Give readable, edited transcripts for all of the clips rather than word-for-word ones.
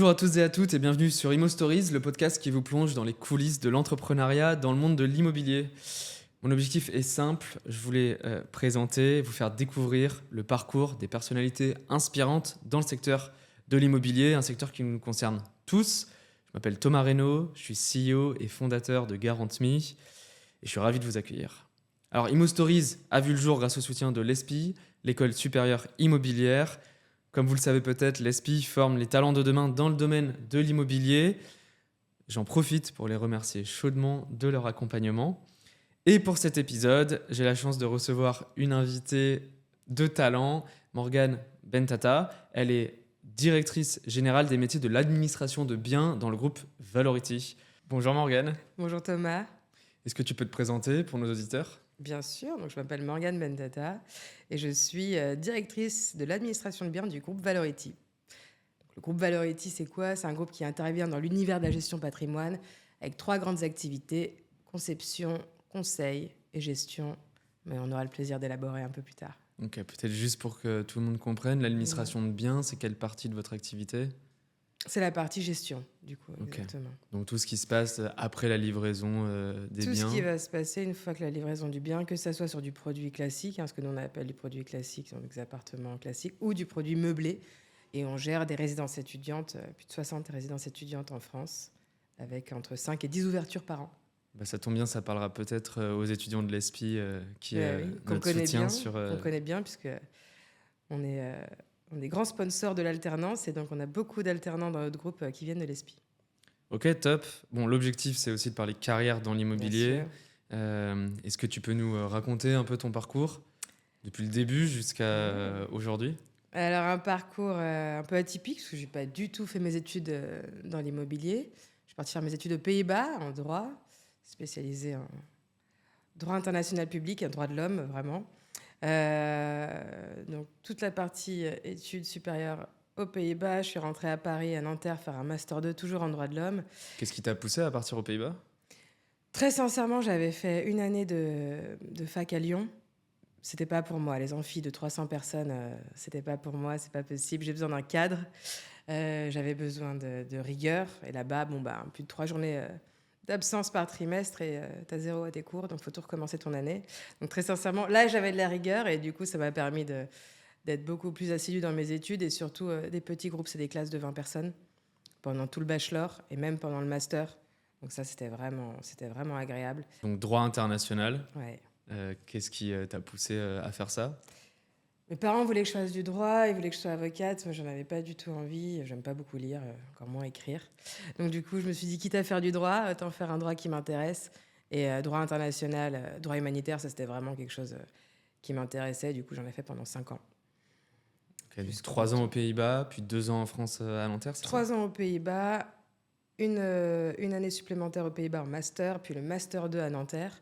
Bonjour à tous et à toutes et bienvenue sur Imo Stories, le podcast qui vous plonge dans les coulisses de l'entrepreneuriat dans le monde de l'immobilier. Mon objectif est simple, je voulais présenter, vous faire découvrir le parcours des personnalités inspirantes dans le secteur de l'immobilier, un secteur qui nous concerne tous. Je m'appelle Thomas Reynaud, je suis CEO et fondateur de GuarantMe et je suis ravi de vous accueillir. Alors Imo Stories a vu le jour grâce au soutien de l'ESPI, l'école supérieure immobilière. Comme vous le savez peut-être, l'ESPI forme les talents de demain dans le domaine de l'immobilier. J'en profite pour les remercier chaudement de leur accompagnement. Et pour cet épisode, j'ai la chance de recevoir une invitée de talent, Morgane Bentata. Elle est directrice générale des métiers de l'administration de biens dans le groupe Valority. Bonjour Morgane. Bonjour Thomas. Est-ce que tu peux te présenter pour nos auditeurs ? Bien sûr, donc je m'appelle Morgane Bentata et je suis directrice de l'administration de biens du groupe Valority. Donc, le groupe Valority, c'est quoi ? C'est un groupe qui intervient dans l'univers de la gestion patrimoine avec 3 grandes activités, conception, conseil et gestion. Mais on aura le plaisir d'élaborer un peu plus tard. Ok, peut-être juste pour que tout le monde comprenne, l'administration de biens, c'est quelle partie de votre activité ? C'est la partie gestion, du coup, Ok. exactement. Donc tout ce qui se passe après la livraison des biens. Tout ce qui va se passer une fois que la livraison du bien, que ça soit sur du produit classique, ce que nous on appelle du produit classique, donc des appartements classiques, ou du produit meublé. Et on gère des résidences étudiantes, plus de 60 résidences étudiantes en France, avec entre 5 et 10 ouvertures par an. Bah, ça tombe bien, ça parlera peut-être aux étudiants de l'ESPI qui est Qu'on notre connaît soutien bien, sur... qu'on connaît bien, puisque on est grands sponsors de l'alternance, et donc on a beaucoup d'alternants dans notre groupe qui viennent de l'ESPI. Ok, top. Bon, l'objectif, c'est aussi de parler carrière dans l'immobilier. Est-ce que tu peux nous raconter un peu ton parcours depuis le début jusqu'à aujourd'hui ? Alors, un parcours un peu atypique, parce que je n'ai pas du tout fait mes études dans l'immobilier. Je suis partie faire mes études aux Pays-Bas, en droit, spécialisée en droit international public et droit de l'homme, vraiment. Donc, toute la partie études supérieures aux Pays-Bas. Je suis rentrée à Paris, à Nanterre, faire un Master 2, toujours en droit de l'homme. Qu'est-ce qui t'a poussé à partir aux Pays-Bas ? Très sincèrement, j'avais fait une année de fac à Lyon. C'était pas pour moi. Les amphis de 300 personnes, c'était pas pour moi, c'est pas possible. J'ai besoin d'un cadre. J'avais besoin de rigueur. Et là-bas, plus de 3 journées d'absence par trimestre et t'as 0 à tes cours, donc faut tout recommencer ton année. Donc très sincèrement, là, j'avais de la rigueur et du coup, ça m'a permis d'être beaucoup plus assidue dans mes études et surtout des petits groupes, c'est des classes de 20 personnes pendant tout le bachelor et même pendant le master. Donc ça, c'était vraiment agréable. Donc droit international. Ouais. Qu'est-ce qui t'a poussé à faire ça ? Mes parents voulaient que je fasse du droit, ils voulaient que je sois avocate. Moi, j'en avais pas du tout envie. J'aime pas beaucoup lire, encore moins écrire. Donc, du coup, je me suis dit, quitte à faire du droit, autant faire un droit qui m'intéresse. Et droit international, droit humanitaire, ça, c'était vraiment quelque chose qui m'intéressait. Du coup, j'en ai fait pendant 5 ans. Okay, 3 ans aux Pays-Bas, puis 2 ans en France à Nanterre, c'est 3 ça ? ans aux Pays-Bas, une année supplémentaire aux Pays-Bas en master, puis le master 2 à Nanterre.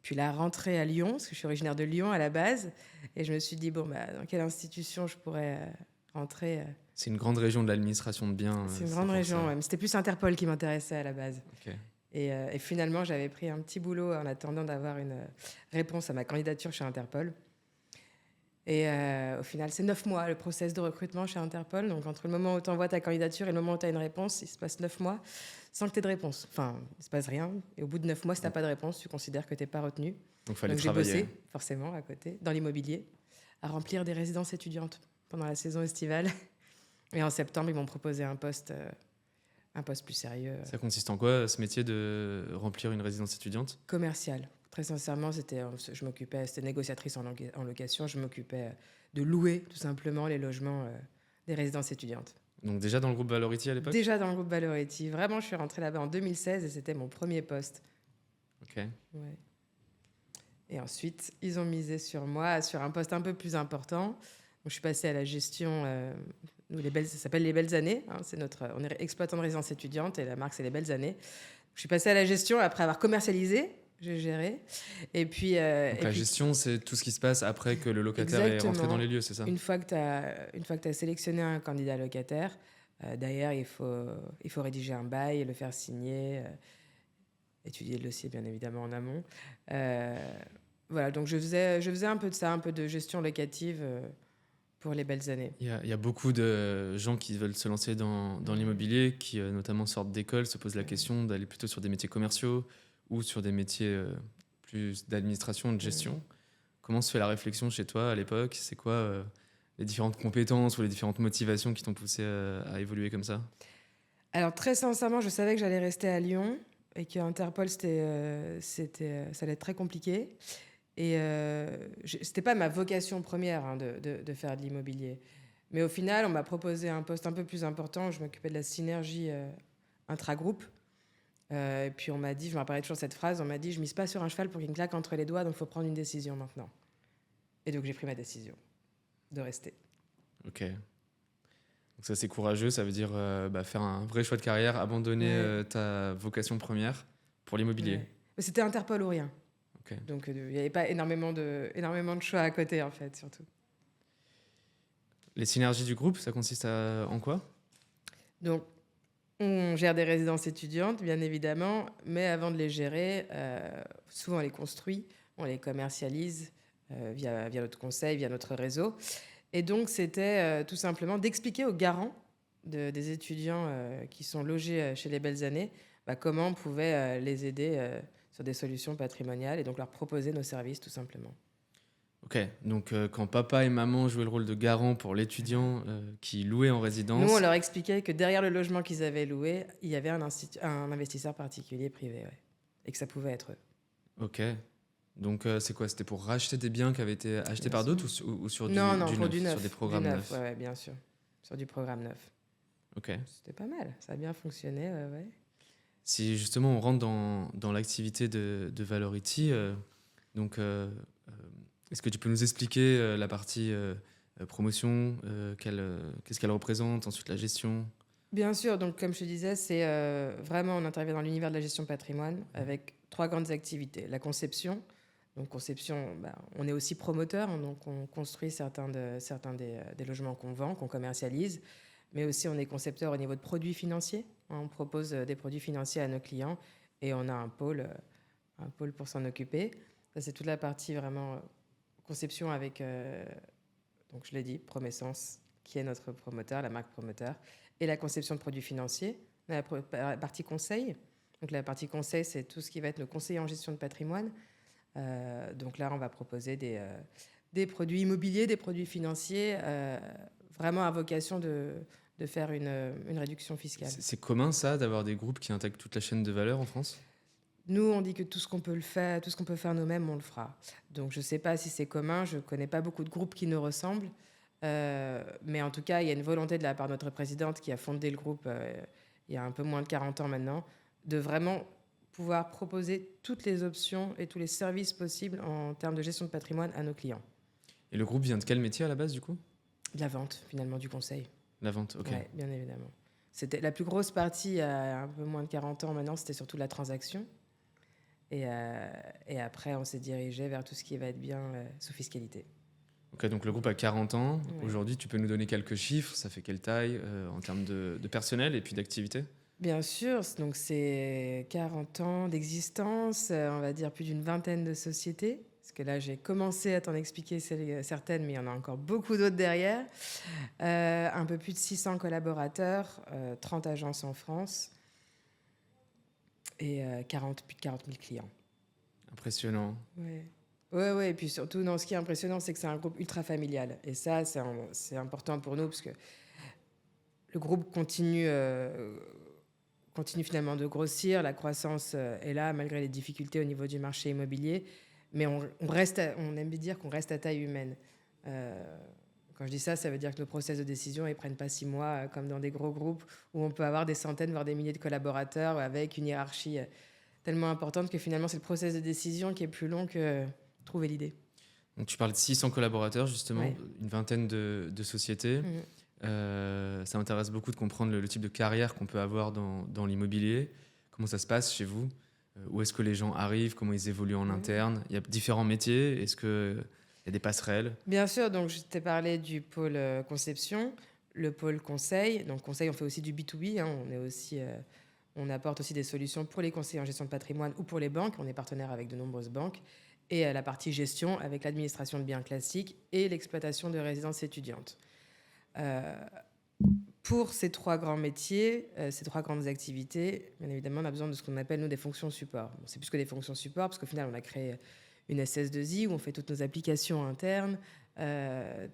Puis la rentrée à Lyon, parce que je suis originaire de Lyon à la base. Et je me suis dit, dans quelle institution je pourrais rentrer C'est une grande région de l'administration de biens. C'est une grande région, ouais. Mais c'était plus Interpol qui m'intéressait à la base. Okay. Et finalement, j'avais pris un petit boulot en attendant d'avoir une réponse à ma candidature chez Interpol. Et au final, c'est 9 mois le process de recrutement chez Interpol. Donc, entre le moment où tu envoies ta candidature et le moment où tu as une réponse, il se passe 9 mois sans que tu aies de réponse. Enfin, il ne se passe rien. Et au bout de 9 mois, si tu n'as pas de réponse, tu considères que tu n'es pas retenu. Donc, fallait j'ai travailler. bossé, forcément, à côté, dans l'immobilier, à remplir des résidences étudiantes pendant la saison estivale. Et en septembre, ils m'ont proposé un poste plus sérieux. Ça consiste en quoi, ce métier de remplir une résidence étudiante ? Commercial. Très sincèrement, c'était négociatrice en location. Je m'occupais de louer, tout simplement, les logements des résidences étudiantes. Donc déjà dans le groupe Valority à l'époque ? Déjà dans le groupe Valority. Vraiment, je suis rentrée là-bas en 2016 et c'était mon premier poste. Ok. Ouais. Et ensuite, ils ont misé sur moi, sur un poste un peu plus important. Donc, je suis passée à la gestion... ça s'appelle Les Belles Années. On est exploitant de résidence étudiante et la marque, c'est Les Belles Années. Je suis passée à la gestion après avoir commercialisé. J'ai géré. Et puis, donc la gestion, c'est tout ce qui se passe après que le locataire est rentré dans les lieux, c'est ça ? Une fois que tu as sélectionné un candidat locataire, d'ailleurs, il faut rédiger un bail, le faire signer, étudier le dossier, bien évidemment, en amont. Voilà, donc je faisais un peu de ça, un peu de gestion locative pour les belles années. Il y a beaucoup de gens qui veulent se lancer dans l'immobilier, qui notamment sortent d'école, se posent la question d'aller plutôt sur des métiers commerciaux ou sur des métiers plus d'administration, de gestion. Comment se fait la réflexion chez toi à l'époque? C'est quoi les différentes compétences ou les différentes motivations qui t'ont poussé à évoluer comme ça? Alors très sincèrement, je savais que j'allais rester à Lyon et qu'Interpol, ça allait être très compliqué. Et c'était pas ma vocation première, hein, de faire de l'immobilier. Mais au final, on m'a proposé un poste un peu plus important. Je m'occupais de la synergie intra-groupe. Et puis on m'a dit, je me rappellerai toujours cette phrase, on m'a dit, je mise pas sur un cheval pour qu'il me claque entre les doigts, donc il faut prendre une décision maintenant. Et donc j'ai pris ma décision de rester. Ok. Donc ça c'est courageux, ça veut dire faire un vrai choix de carrière, abandonner Ouais. ta vocation première pour l'immobilier. Ouais. Mais c'était Interpol ou rien. Ok. Donc il n'y avait pas énormément de choix à côté, en fait, surtout. Les synergies du groupe, ça consiste en quoi? Donc on gère des résidences étudiantes, bien évidemment, mais avant de les gérer, souvent on les construit, on les commercialise via notre conseil, via notre réseau. Et donc c'était tout simplement d'expliquer aux garants des étudiants qui sont logés chez les Belles Années comment on pouvait les aider sur des solutions patrimoniales et donc leur proposer nos services tout simplement. Ok, donc quand papa et maman jouaient le rôle de garant pour l'étudiant qui louait en Nous, résidence. on leur expliquait que derrière le logement qu'ils avaient loué, il y avait un investisseur particulier privé, ouais, et que ça pouvait être eux. Ok. Donc c'est quoi? C'était pour racheter des biens qui avaient été achetés Bien par sûr. d'autres ou sur Non, du pour neuf, du neuf. sur des Du programmes neuf, neufs? ouais, bien sûr. Sur du programme neuf. Ok. C'était pas mal, ça a bien fonctionné, ouais. Si justement on rentre dans l'activité de Valority, donc est-ce que tu peux nous expliquer la partie promotion, qu'est-ce qu'elle représente, ensuite la gestion? Bien sûr, donc comme je te disais, c'est vraiment, on intervient dans l'univers de la gestion de patrimoine avec 3 grandes activités. La conception. Donc conception, on est aussi promoteur, hein, donc on construit certains des logements qu'on vend, qu'on commercialise, mais aussi on est concepteur au niveau de produits financiers. Hein, on propose des produits financiers à nos clients et on a un pôle pour s'en occuper. Ça, c'est toute la partie vraiment conception avec, donc je l'ai dit, Promessence, qui est notre promoteur, la marque promoteur, et la conception de produits financiers. On a la partie conseil. Donc la partie conseil, c'est tout ce qui va être le conseiller en gestion de patrimoine. Donc là, on va proposer des produits immobiliers, des produits financiers, vraiment à vocation de faire une réduction fiscale. C'est commun ça, d'avoir des groupes qui intègrent toute la chaîne de valeur en France? Nous, on dit que tout ce qu'on peut faire nous-mêmes, on le fera. Donc je ne sais pas si c'est commun, je ne connais pas beaucoup de groupes qui nous ressemblent. Mais en tout cas, il y a une volonté de la part de notre présidente qui a fondé le groupe il y a un peu moins de 40 ans maintenant, de vraiment pouvoir proposer toutes les options et tous les services possibles en termes de gestion de patrimoine à nos clients. Et le groupe vient de quel métier à la base du coup? De la vente, finalement, du conseil. La vente, ok. Ouais, bien évidemment. C'était la plus grosse partie, il y a un peu moins de 40 ans maintenant, c'était surtout la transaction. Et après, on s'est dirigé vers tout ce qui va être bien sous fiscalité. Ok, donc le groupe a 40 ans. Ouais. Aujourd'hui, tu peux nous donner quelques chiffres? Ça fait quelle taille en termes de personnel et puis d'activité? Bien sûr, donc c'est 40 ans d'existence, on va dire plus d'une vingtaine de sociétés. Parce que là, j'ai commencé à t'en expliquer certaines, mais il y en a encore beaucoup d'autres derrière. Un peu plus de 600 collaborateurs, 30 agences en France et plus de 40 000 clients. Impressionnant. Ouais. Et puis surtout, non, ce qui est impressionnant, c'est que c'est un groupe ultra familial. Et ça, c'est important pour nous parce que le groupe continue finalement de grossir. La croissance est là, malgré les difficultés au niveau du marché immobilier. Mais on aime dire qu'on reste à taille humaine. Quand je dis ça, ça veut dire que nos process de décision, ils ne prennent pas 6 mois, comme dans des gros groupes où on peut avoir des centaines, voire des milliers de collaborateurs avec une hiérarchie tellement importante que finalement, c'est le process de décision qui est plus long que trouver l'idée. Donc tu parles de 600 collaborateurs justement, Ouais. une vingtaine de sociétés. Ça m'intéresse beaucoup de comprendre le type de carrière qu'on peut avoir dans l'immobilier. Comment ça se passe chez vous? Où est-ce que les gens arrivent? Comment ils évoluent en interne? Il y a différents métiers. Est-ce qu'il y a des passerelles? Bien sûr, donc je t'ai parlé du pôle conception, le pôle conseil. Donc conseil, on fait aussi du B2B. Hein. On apporte aussi des solutions pour les conseillers en gestion de patrimoine ou pour les banques. On est partenaire avec de nombreuses banques. et la partie gestion avec l'administration de biens classiques et l'exploitation de résidences étudiantes. Euh, pour ces 3 grands métiers, ces 3 grandes activités, bien évidemment, on a besoin de ce qu'on appelle, nous, des fonctions support. Bon, c'est plus que des fonctions support, parce qu'au final, on a créé une SS2I où on fait toutes nos applications internes,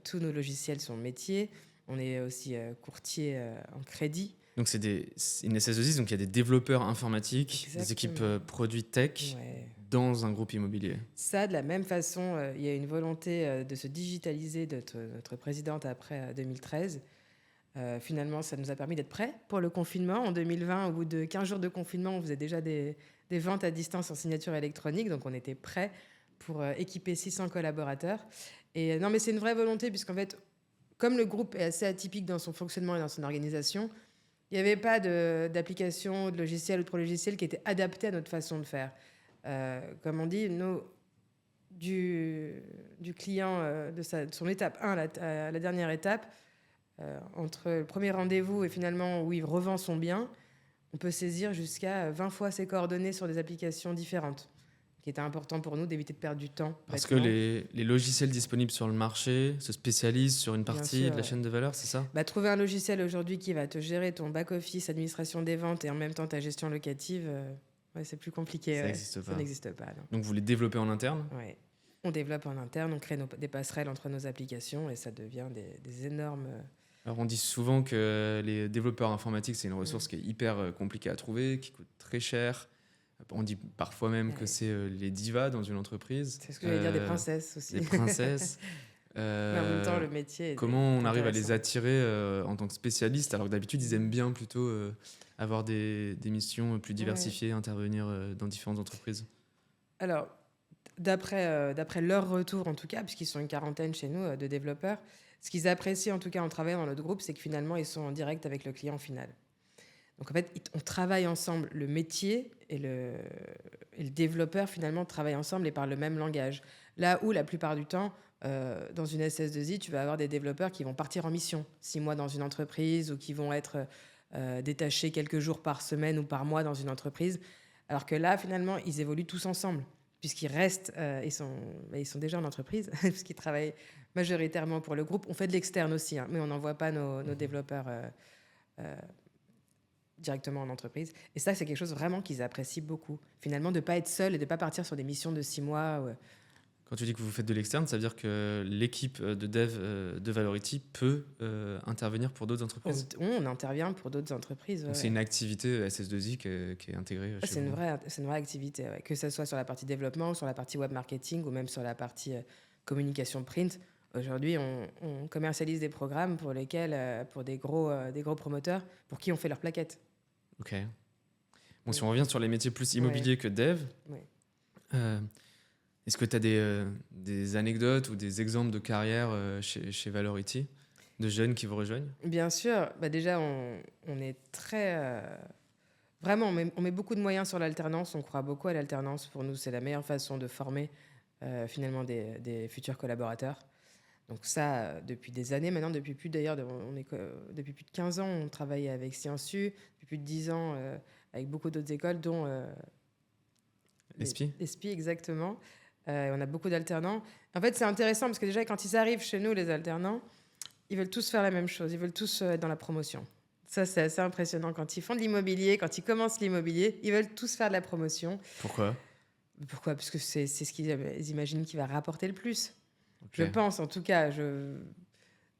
tous nos logiciels sont métiers. On est aussi courtier en crédit. Donc c'est une SS2I, donc il y a des développeurs informatiques, Exactement. des équipes produits tech Ouais. dans un groupe immobilier. Ça, de la même façon, il y a une volonté de se digitaliser de notre présidente après 2013. Finalement, ça nous a permis d'être prêts pour le confinement. En 2020, au bout de 15 jours de confinement, on faisait déjà des ventes à distance en signature électronique. Donc, on était prêts pour équiper 600 collaborateurs. Et non, mais c'est une vraie volonté, puisqu'en fait, comme le groupe est assez atypique dans son fonctionnement et dans son organisation, il n'y avait pas d'application, de logiciel ou de pro-logiciel qui était adapté à notre façon de faire. Comme on dit, du client, de son étape 1 à la dernière étape, entre le premier rendez-vous et finalement où il revend son bien, on peut saisir jusqu'à 20 fois ses coordonnées sur des applications différentes, qui était important pour nous d'éviter de perdre du temps. Parce que les logiciels disponibles sur le marché se spécialisent sur une partie de la chaîne de valeur, c'est ça ? Trouver un logiciel aujourd'hui qui va te gérer ton back-office, administration des ventes et en même temps ta gestion locative, c'est plus compliqué. Ça n'existe pas. Ça n'existe pas, non. Donc vous les développez en interne ? Ouais. On développe en interne, on crée des passerelles entre nos applications et ça devient des énormes... Alors on dit souvent que les développeurs informatiques, c'est une ressource qui est hyper compliquée à trouver, qui coûte très cher. On dit parfois même que c'est les divas dans une entreprise. C'est ce que j'allais dire, des princesses aussi. Des princesses. Mais en même temps, le métier... Comment on arrive à les attirer en tant que spécialistes, alors que d'habitude, ils aiment bien plutôt avoir des missions plus diversifiées, intervenir dans différentes entreprises ? Alors, d'après leur retour, en tout cas, puisqu'ils sont une quarantaine chez nous de développeurs, ce qu'ils apprécient, en tout cas, en travaillant dans notre groupe, c'est que finalement, ils sont en direct avec le client final. Donc, en fait, on travaille ensemble. Le métier et le développeur, finalement, travaillent ensemble et parlent le même langage. Là où, la plupart du temps, dans une SS2I, tu vas avoir des développeurs qui vont partir en mission 6 mois dans une entreprise ou qui vont être détachés quelques jours par semaine ou par mois dans une entreprise. Alors que là, finalement, ils évoluent tous ensemble, puisqu'ils restent, ils sont déjà en entreprise, puisqu'ils travaillent majoritairement pour le groupe. On fait de l'externe aussi, mais on n'envoie pas nos développeurs directement en entreprise. Et ça, c'est quelque chose vraiment qu'ils apprécient beaucoup. Finalement, de ne pas être seul et de ne pas partir sur des missions de 6 mois. Quand tu dis que vous faites de l'externe, ça veut dire que l'équipe de dev de Valority peut intervenir pour d'autres entreprises ? On intervient pour d'autres entreprises. Donc c'est une activité SS2I qui est intégrée chez vous. C'est une vraie activité, que ce soit sur la partie développement, ou sur la partie web marketing, ou même sur la partie communication print. Aujourd'hui, on commercialise des programmes pour lesquels, pour des gros promoteurs, pour qui on fait leurs plaquettes. Ok. Bon, si on revient sur les métiers plus immobiliers que dev, est-ce que tu as des anecdotes ou des exemples de carrière chez Valority, de jeunes qui vous rejoignent ? Bien sûr. Déjà, on est très... Vraiment, on met beaucoup de moyens sur l'alternance. On croit beaucoup à l'alternance. Pour nous, c'est la meilleure façon de former finalement des futurs collaborateurs. Donc ça, depuis des années maintenant, depuis plus de 15 ans, on travaille avec ScienceU, depuis plus de 10 ans avec beaucoup d'autres écoles, dont l'ESPI. l'ESPI, exactement. On a beaucoup d'alternants. En fait, c'est intéressant parce que déjà, quand ils arrivent chez nous, les alternants, ils veulent tous faire la même chose. Ils veulent tous être dans la promotion. Ça, c'est assez impressionnant. Quand ils font de l'immobilier, quand ils commencent l'immobilier, ils veulent tous faire de la promotion. Pourquoi ? Parce que c'est ce qu'ils imaginent qui va rapporter le plus. Okay. Je pense, en tout cas,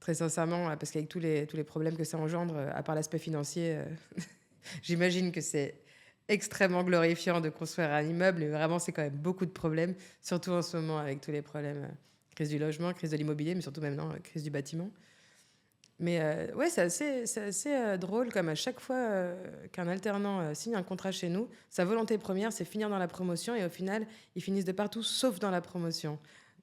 très sincèrement, parce qu'avec tous les problèmes que ça engendre, à part l'aspect financier, j'imagine que c'est extrêmement glorifiant de construire un immeuble, mais vraiment, c'est quand même beaucoup de problèmes, surtout en ce moment avec tous les problèmes, crise du logement, crise de l'immobilier, mais surtout maintenant, crise du bâtiment. Mais c'est assez drôle, comme à chaque fois qu'un alternant signe un contrat chez nous, sa volonté première, c'est finir dans la promotion, et au final, ils finissent de partout, sauf dans la promotion.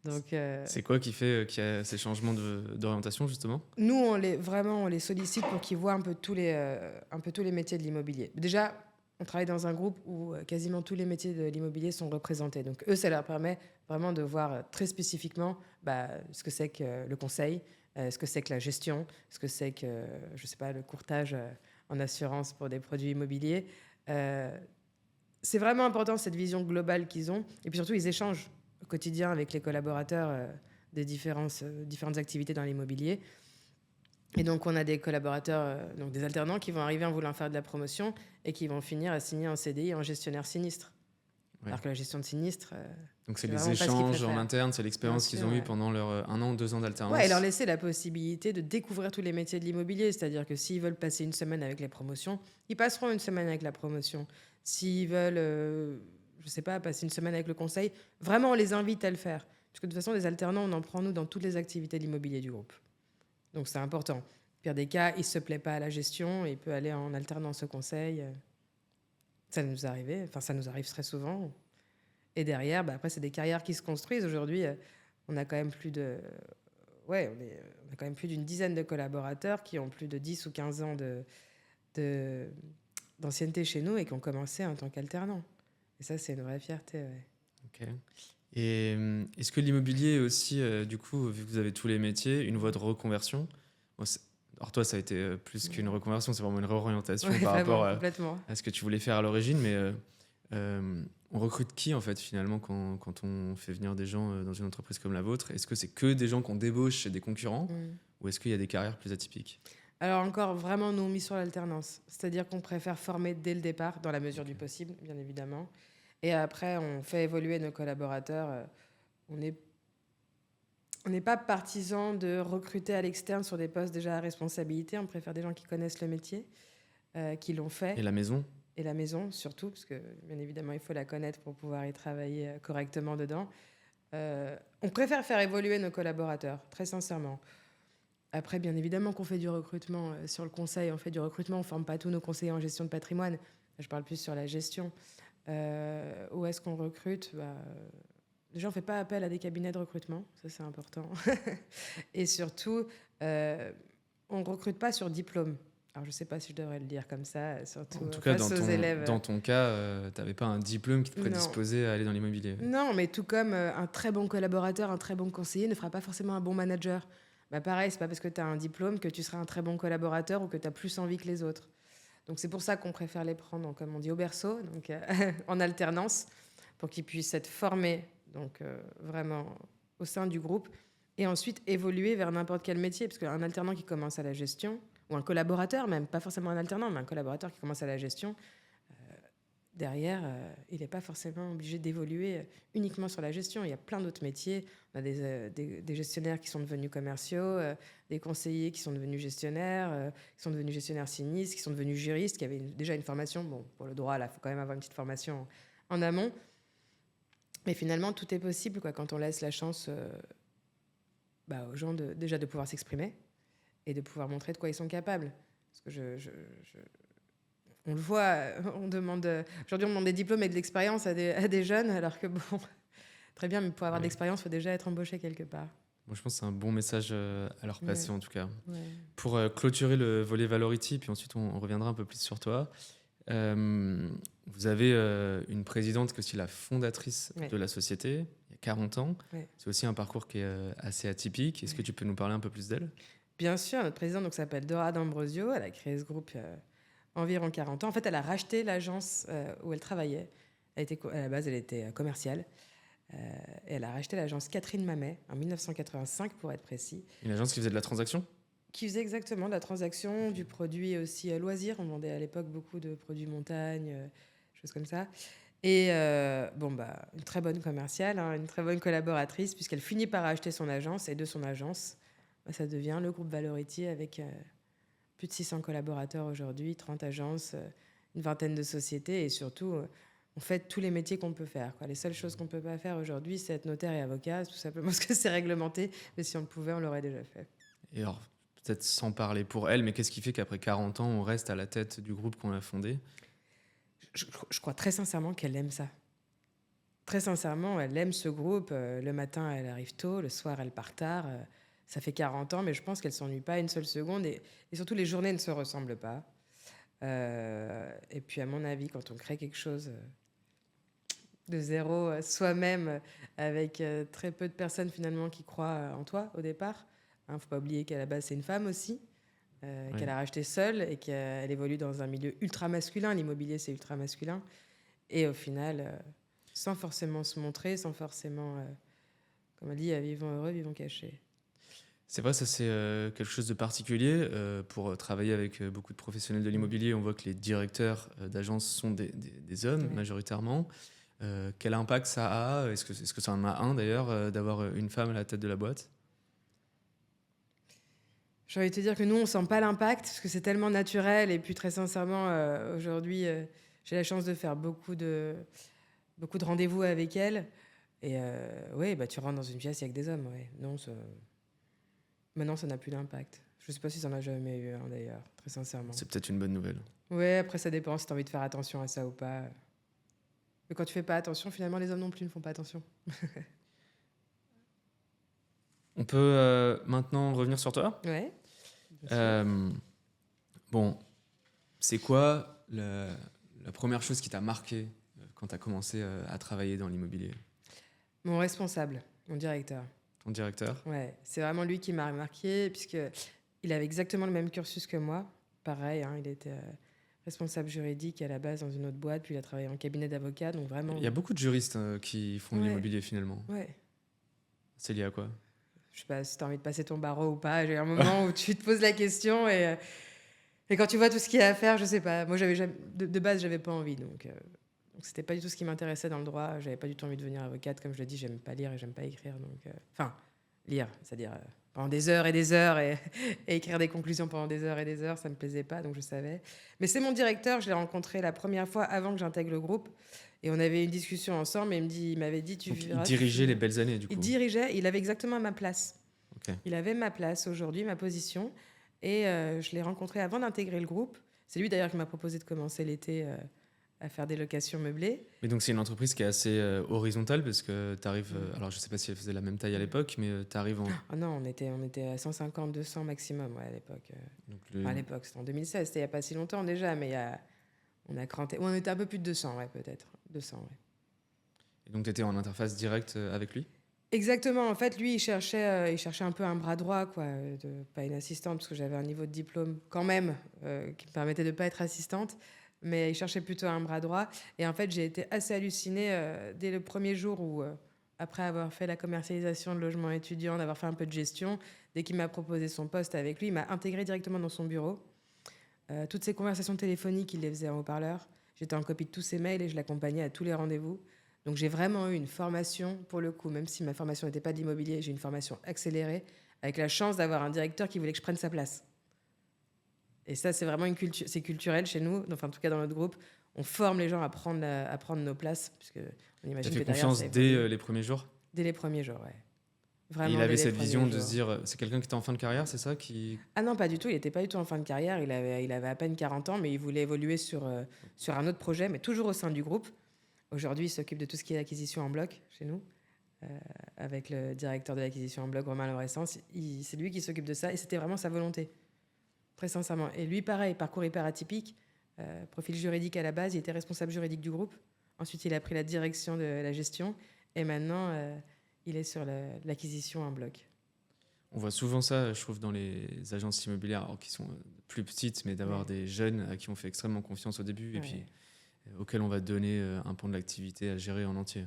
Donc, c'est quoi qui fait qu'il y a ces changements d'orientation, justement ? Nous, on les sollicite pour qu'ils voient un peu tous les métiers de l'immobilier. Déjà, on travaille dans un groupe où quasiment tous les métiers de l'immobilier sont représentés. Donc, eux, ça leur permet vraiment de voir très spécifiquement ce que c'est que le conseil, ce que c'est que la gestion, ce que c'est que, je sais pas, le courtage en assurance pour des produits immobiliers. C'est vraiment important, cette vision globale qu'ils ont. Et puis surtout, ils échangent quotidien avec les collaborateurs des différentes activités dans l'immobilier. Et donc, on a des collaborateurs, donc des alternants qui vont arriver en voulant faire de la promotion et qui vont finir à signer en CDI en gestionnaire sinistre. Ouais. Alors que la gestion de sinistre, Donc c'est c'est les vraiment pas ce qu'ils échanges en préfèrent. interne, c'est l'expérience Bien qu'ils sûr, ont eue ouais. pendant leur 1 an, 2 ans d'alternance. Ouais, et leur laisser la possibilité de découvrir tous les métiers de l'immobilier. C'est-à-dire que s'ils veulent passer une semaine avec les promotions, ils passeront une semaine avec la promotion. S'ils veulent, je sais pas, passer une semaine avec le conseil, vraiment, on les invite à le faire. Parce que de toute façon, les alternants, on en prend, nous, dans toutes les activités de l'immobilier du groupe. Donc c'est important. Au pire des cas, il ne se plaît pas à la gestion, il peut aller en alternance au conseil. Ça nous arrive, enfin ça nous arrive très souvent. Et derrière, après, c'est des carrières qui se construisent. Aujourd'hui, on a quand même plus de... Ouais, on a quand même plus d'une dizaine de collaborateurs qui ont plus de 10 ou 15 ans d'ancienneté chez nous et qui ont commencé en tant qu'alternants. Et ça, c'est une vraie fierté. Ouais. Ok. Et est-ce que l'immobilier est aussi, du coup, vu que vous avez tous les métiers, une voie de reconversion? Bon, alors toi, ça a été plus qu'une reconversion, c'est vraiment une réorientation Ouais, par vraiment, rapport complètement. à ce que tu voulais faire à l'origine. Mais on recrute qui, en fait, finalement, quand on fait venir des gens dans une entreprise comme la vôtre? Est-ce que c'est que des gens qu'on débauche chez des concurrents ou est-ce qu'il y a des carrières plus atypiques? Alors encore, vraiment, nous, on mise sur l'alternance. C'est-à-dire qu'on préfère former dès le départ, dans la mesure du possible, bien évidemment. Et après, on fait évoluer nos collaborateurs. On n'est pas partisan de recruter à l'externe sur des postes déjà à responsabilité. On préfère des gens qui connaissent le métier, qui l'ont fait. Et la maison? Et la maison, surtout, parce que, bien évidemment, il faut la connaître pour pouvoir y travailler correctement dedans. On préfère faire évoluer nos collaborateurs, très sincèrement. Après, bien évidemment qu'on fait du recrutement sur le conseil. On fait du recrutement, on ne forme pas tous nos conseillers en gestion de patrimoine. Je parle plus sur la gestion. Où est-ce qu'on recrute? Déjà, on ne fait pas appel à des cabinets de recrutement. Ça, c'est important. Et surtout, on ne recrute pas sur diplôme. Alors, je ne sais pas si je devrais le dire comme ça, surtout En tout cas, face aux élèves. dans ton cas, tu n'avais pas un diplôme qui te prédisposait à aller dans l'immobilier. Non, mais tout comme un très bon collaborateur, un très bon conseiller ne fera pas forcément un bon manager. Pareil, c'est pas parce que tu as un diplôme que tu seras un très bon collaborateur ou que tu as plus envie que les autres. Donc c'est pour ça qu'on préfère les prendre, comme on dit, au berceau, donc en alternance, pour qu'ils puissent être formés, donc vraiment au sein du groupe, et ensuite évoluer vers n'importe quel métier, parce qu'un alternant qui commence à la gestion, ou un collaborateur même, pas forcément un alternant, mais un collaborateur qui commence à la gestion, derrière, il n'est pas forcément obligé d'évoluer uniquement sur la gestion. Il y a plein d'autres métiers. On a des gestionnaires qui sont devenus commerciaux, des conseillers qui sont devenus gestionnaires, qui sont devenus gestionnaires sinistres, qui sont devenus juristes, qui avaient déjà une formation. Bon, pour le droit, là, il faut quand même avoir une petite formation en amont. Mais finalement, tout est possible quand on laisse la chance aux gens déjà de pouvoir s'exprimer et de pouvoir montrer de quoi ils sont capables. Parce que on le voit, aujourd'hui on demande des diplômes et de l'expérience à des jeunes, alors que bon, très bien, mais pour avoir de l'expérience, il faut déjà être embauché quelque part. Moi, je pense que c'est un bon message à leur passer, en tout cas. Ouais. Pour clôturer le volet Valority, puis ensuite on reviendra un peu plus sur toi. Vous avez une présidente qui est aussi la fondatrice de la société, il y a 40 ans. Ouais. C'est aussi un parcours qui est assez atypique. Est-ce que tu peux nous parler un peu plus d'elle? Bien sûr, notre présidente s'appelle Dora D'Ambrosio. Elle a créé ce groupe environ 40 ans. En fait, elle a racheté l'agence où elle travaillait. À la base, elle était commerciale. Et elle a racheté l'agence Catherine Mamet en 1985, pour être précis. Une agence qui faisait de la transaction? Qui faisait exactement de la transaction, du produit aussi loisir. On vendait à l'époque beaucoup de produits montagne, choses comme ça. Et une très bonne commerciale, une très bonne collaboratrice, puisqu'elle finit par acheter son agence. Et de son agence, ça devient le groupe Valority avec plus de 600 collaborateurs aujourd'hui, 30 agences, une vingtaine de sociétés. Et surtout, on fait tous les métiers qu'on peut faire. Les seules choses qu'on ne peut pas faire aujourd'hui, c'est être notaire et avocat, tout simplement parce que c'est réglementé. Mais si on le pouvait, on l'aurait déjà fait. Et alors, peut-être sans parler pour elle, mais qu'est-ce qui fait qu'après 40 ans, on reste à la tête du groupe qu'on a fondé? Je crois très sincèrement qu'elle aime ça. Très sincèrement, elle aime ce groupe. Le matin, elle arrive tôt. Le soir, elle part tard. Ça fait 40 ans, mais je pense qu'elle ne s'ennuie pas une seule seconde. Et surtout, les journées ne se ressemblent pas. Et puis, à mon avis, quand on crée quelque chose de zéro, soi-même, avec très peu de personnes finalement qui croient en toi au départ, il ne faut pas oublier qu'à la base, c'est une femme aussi, qu'elle a racheté seule et qu'elle évolue dans un milieu ultra masculin. L'immobilier, c'est ultra masculin. Et au final, sans forcément se montrer, sans forcément, comme on dit, vivons heureux, vivons cachés. C'est vrai, ça c'est quelque chose de particulier. Pour travailler avec beaucoup de professionnels de l'immobilier, on voit que les directeurs d'agences sont des hommes Ouais. majoritairement. Quel impact ça a? Est-ce que ça en a un d'ailleurs, d'avoir une femme à la tête de la boîte? J'ai envie de te dire que nous, on sent pas l'impact parce que c'est tellement naturel. Et puis, très sincèrement, aujourd'hui, j'ai la chance de faire beaucoup de rendez-vous avec elle. Et ouais, bah, tu rentres dans une pièce avec des hommes. Ouais. Non, maintenant, ça n'a plus d'impact. Je sais pas si ça en a jamais eu un d'ailleurs, très sincèrement. C'est peut-être une bonne nouvelle. Ouais, après, ça dépend si tu as envie de faire attention à ça ou pas. Mais quand tu fais pas attention, finalement, les hommes non plus ne font pas attention. On peut maintenant revenir sur toi. Ouais, bien sûr. Bon, c'est quoi la première chose qui t'a marqué quand tu as commencé à travailler dans l'immobilier? Mon responsable, mon directeur. Ton directeur? Ouais, c'est vraiment lui qui m'a marqué, puisque il avait exactement le même cursus que moi. Pareil, hein, il était responsable juridique à la base dans une autre boîte, puis il a travaillé en cabinet d'avocat, donc vraiment. Il y a beaucoup de juristes qui font de Ouais. l'immobilier finalement. Ouais. C'est lié à quoi? Je sais pas si tu as envie de passer ton barreau ou pas. J'ai un moment où tu te poses la question et quand tu vois tout ce qu'il y a à faire, je sais pas. Moi, de base, j'avais pas envie, donc c'était pas du tout ce qui m'intéressait dans le droit. J'avais pas du tout envie de devenir avocate, comme je le dis, j'aime pas lire et j'aime pas écrire, donc enfin lire, c'est-à-dire pendant des heures et des heures et écrire des conclusions pendant des heures et des heures, ça me plaisait pas, donc je savais. Mais c'est mon directeur, je l'ai rencontré la première fois avant que j'intègre le groupe et on avait une discussion ensemble et il m'avait dit tu Donc, il verras. dirigeait les belles années du coup. Il dirigeait, il avait exactement ma place. Ok. Il avait ma place aujourd'hui, ma position. Et je l'ai rencontré avant d'intégrer le groupe. C'est lui d'ailleurs qui m'a proposé de commencer l'été à faire des locations meublées. Mais donc c'est une entreprise qui est assez horizontale parce que tu arrives, alors je sais pas si elle faisait la même taille à l'époque, mais tu arrives en... Ah non, on était à 150, 200 maximum ouais, à l'époque. Donc, Enfin, à l'époque, c'était en 2016, c'était il n'y a pas si longtemps déjà, mais on a cranté. On était un peu plus de 200, ouais, peut-être. 200, ouais. Et donc tu étais en interface directe avec lui? Exactement. En fait, lui, il cherchait un peu un bras droit, quoi, pas une assistante, parce que j'avais un niveau de diplôme quand même qui me permettait de ne pas être assistante, mais il cherchait plutôt un bras droit. Et en fait, j'ai été assez hallucinée dès le premier jour où, après avoir fait la commercialisation de logements étudiants, d'avoir fait un peu de gestion, dès qu'il m'a proposé son poste avec lui, il m'a intégré directement dans son bureau. Toutes ces conversations téléphoniques, il les faisait en haut-parleur. J'étais en copie de tous ses mails et je l'accompagnais à tous les rendez-vous. Donc j'ai vraiment eu une formation, pour le coup, même si ma formation n'était pas de l'immobilier, j'ai une formation accélérée, avec la chance d'avoir un directeur qui voulait que je prenne sa place. Et ça, c'est vraiment c'est culturel chez nous, enfin en tout cas dans notre groupe. On forme les gens à prendre nos places, puisque on imagine Tu as fait que derrière, confiance ça dès évolue. les premiers jours? Dès les premiers jours, ouais. Et Vraiment, il dès avait les cette premiers vision de jours. se dire, c'est quelqu'un qui était en fin de carrière, c'est ça qui... Ah non, pas du tout. Il n'était pas du tout en fin de carrière. Il avait à peine 40 ans, mais il voulait évoluer sur un autre projet, mais toujours au sein du groupe. Aujourd'hui, il s'occupe de tout ce qui est acquisition en bloc chez nous, avec le directeur de l'acquisition en bloc, Romain Laurescence. C'est lui qui s'occupe de ça et c'était vraiment sa volonté, très sincèrement. Et lui, pareil, parcours hyper atypique, profil juridique à la base, il était responsable juridique du groupe. Ensuite, il a pris la direction de la gestion et maintenant, il est sur l'acquisition en bloc. On voit souvent ça, je trouve, dans les agences immobilières, alors, qui sont plus petites, mais d'avoir des jeunes à qui on fait extrêmement confiance au début et puis auxquels on va donner un pan de l'activité à gérer en entier.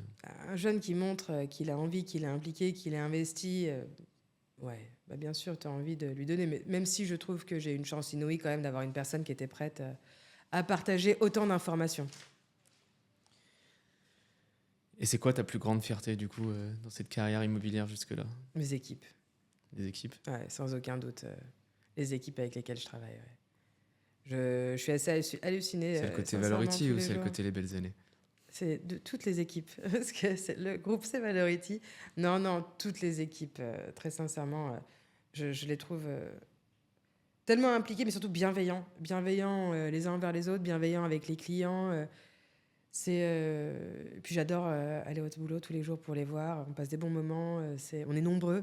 Un jeune qui montre qu'il a envie, qu'il est impliqué, qu'il est investi, ouais, bah bien sûr, tu as envie de lui donner. Mais même si je trouve que j'ai une chance inouïe quand même d'avoir une personne qui était prête à partager autant d'informations. Et c'est quoi ta plus grande fierté, du coup, dans cette carrière immobilière jusque-là? Mes équipes. Les équipes? Ouais, sans aucun doute. Les équipes avec lesquelles je travaille, ouais. Je suis assez hallucinée. C'est le côté sincèrement, Valority tous ou les c'est le jours. côté les belles années? C'est de toutes les équipes. Parce que le groupe, c'est Valority. Non, toutes les équipes, très sincèrement, je les trouve tellement impliqués, mais surtout bienveillants. Bienveillants les uns envers les autres, bienveillants avec les clients. Et puis j'adore aller au boulot tous les jours pour les voir. On passe des bons moments. On est nombreux.